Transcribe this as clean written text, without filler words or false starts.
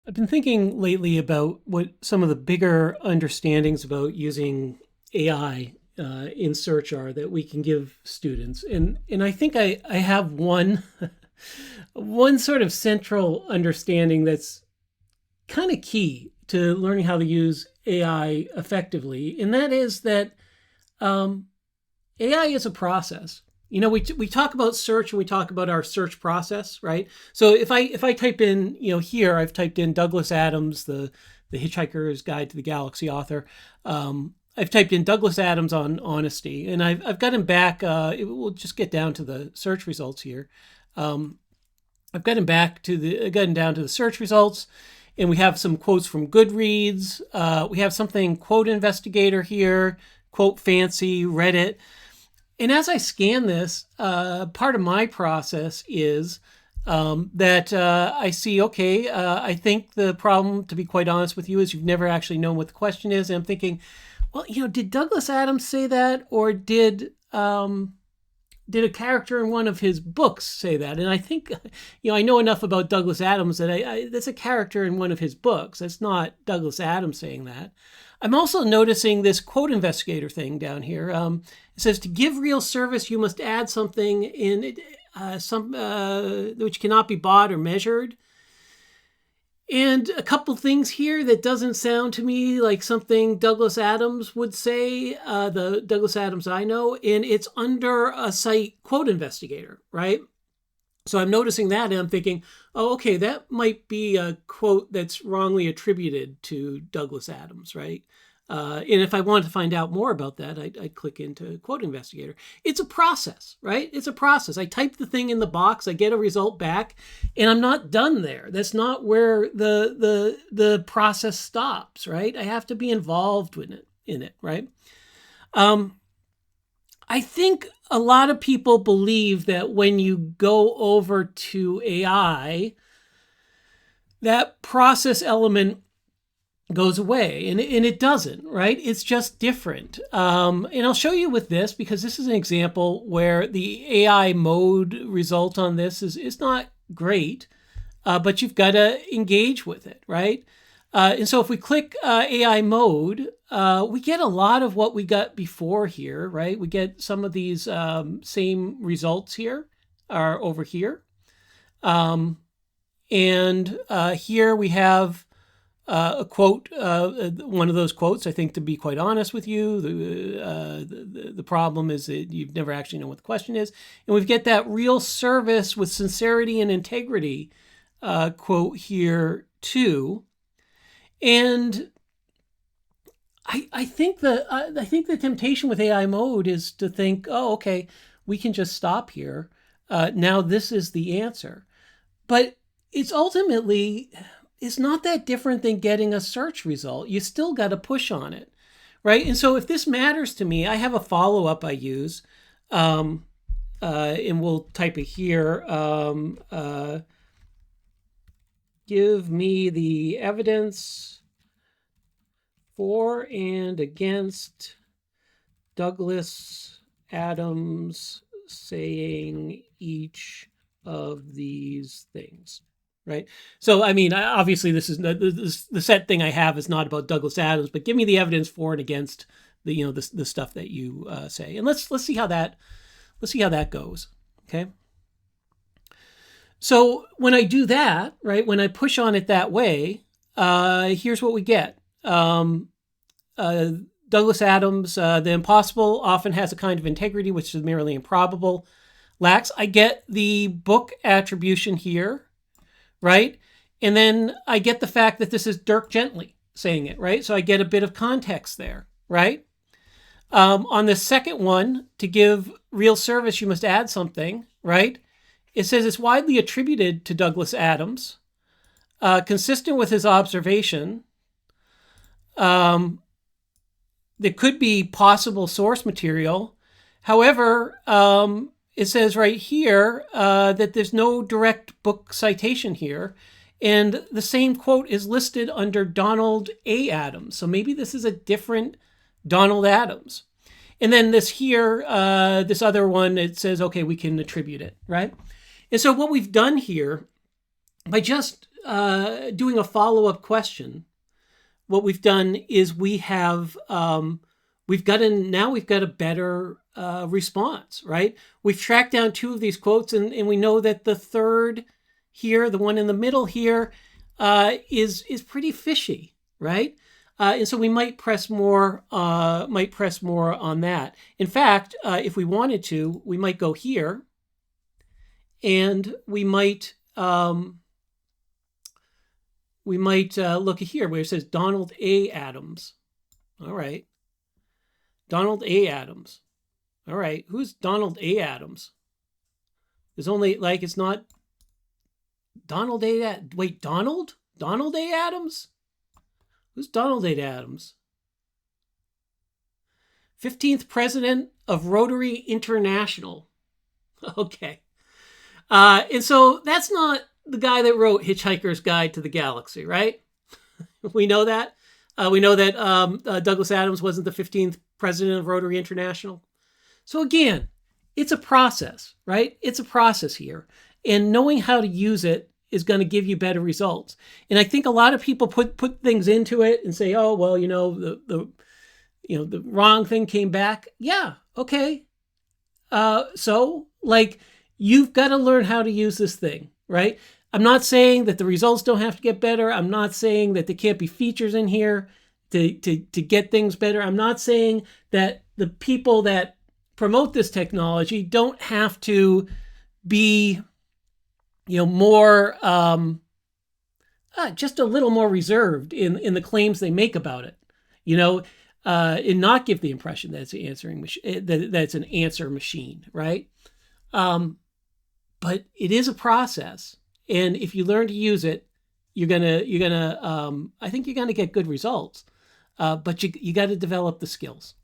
I've been thinking lately about what some of the bigger understandings about using AI in search are that we can give students, and I think I have one one sort of central understanding that's kind of key to learning how to use AI effectively, and that is that um, AI is a process. We talk about search and we talk about our search process, right? So if I type in, here I've typed in Douglas Adams, the Hitchhiker's Guide to the Galaxy author. I've typed in Douglas Adams on honesty, and I've gotten back. We'll just get down to the search results here. Um, I've gotten down to the search results, and we have some quotes from Goodreads. We have something quote investigator here, quote fancy, Reddit. And as I scan this, part of my process is that I see, okay, I think the problem, to be quite honest with you, is you've never actually known what the question is. And I'm thinking, well, did Douglas Adams say that, or did a character in one of his books say that? And I think, I know enough about Douglas Adams that that's a character in one of his books. That's not Douglas Adams saying that. I'm also noticing this quote investigator thing down here. It says to give real service, you must add something in it, which cannot be bought or measured. And a couple things here that doesn't sound to me like something Douglas Adams would say, the Douglas Adams I know, and it's under a site quote investigator, right? So I'm noticing that and I'm thinking, oh, okay, that might be a quote that's wrongly attributed to Douglas Adams, right? And if I wanted to find out more about that, I'd click into Quote Investigator. It's a process, right? It's a process. I type the thing in the box, I get a result back, and I'm not done there. That's not where the process stops, right? I have to be involved in it, right? I think a lot of people believe that when you go over to AI, that process element goes away, and it doesn't, right? It's just different. And I'll show you with this, because this is an example where the AI mode result on this is not great, but you've got to engage with it, right? And so if we click AI mode, we get a lot of what we got before here, right? We get some of these same results here are over here. And here we have a quote, one of those quotes. I think, to be quite honest with you, the problem is that you've never actually known what the question is. And we get that real service with sincerity and integrity quote here too. And I think the temptation with AI mode is to think, oh, okay, we can just stop here. Now this is the answer. But it's not that different than getting a search result. You still got to push on it, right? And so if this matters to me, I have a follow-up I use, and we'll type it here. Give me the evidence for and against Douglas Adams saying each of these things, right? So, I mean, obviously, this is the set thing I have is not about Douglas Adams, but give me the evidence for and against the stuff that you say, and let's see how that goes. Okay. So when I do that, right, when I push on it that way, here's what we get. Douglas Adams, the impossible often has a kind of integrity which is merely improbable, lacks. I get the book attribution here, right? And then I get the fact that this is Dirk Gently saying it, right? So I get a bit of context there, right? On the second one, to give real service, you must add something, right? It says it's widely attributed to Douglas Adams, consistent with his observation. There could be possible source material. However, it says right here that there's no direct book citation here. And the same quote is listed under Donald A. Adams. So maybe this is a different Donald Adams. And then this here, this other one, it says, okay, we can attribute it, right? And so what we've done here, by just doing a follow-up question, what we've done is we've got a better response, right? We've tracked down two of these quotes, and we know that the third here, the one in the middle here, is pretty fishy, right? And so we might press more on that. In fact, if we wanted to, we might go here, and we might look at here where it says Donald A. Adams. All right. Donald A. Adams. All right. Who's Donald A. Adams? There's only, it's not Donald A. Wait, Donald? Donald A. Adams? Who's Donald A. Adams? 15th president of Rotary International. Okay. And so that's not the guy that wrote Hitchhiker's Guide to the Galaxy, right? We know that. We know that Douglas Adams wasn't the 15th president of Rotary International. So again, it's a process, right? It's a process here. And knowing how to use it is going to give you better results. And I think a lot of people put things into it and say, oh, well, the wrong thing came back. Yeah, okay. So you've got to learn how to use this thing, right? I'm not saying that the results don't have to get better. I'm not saying that there can't be features in here to get things better. I'm not saying that the people that promote this technology don't have to be, more, just a little more reserved in the claims they make about it, and not give the impression that it's an answering machine, that it's an answer machine, right? But it is a process. And if you learn to use it, I think you're gonna get good results. But you got to develop the skills.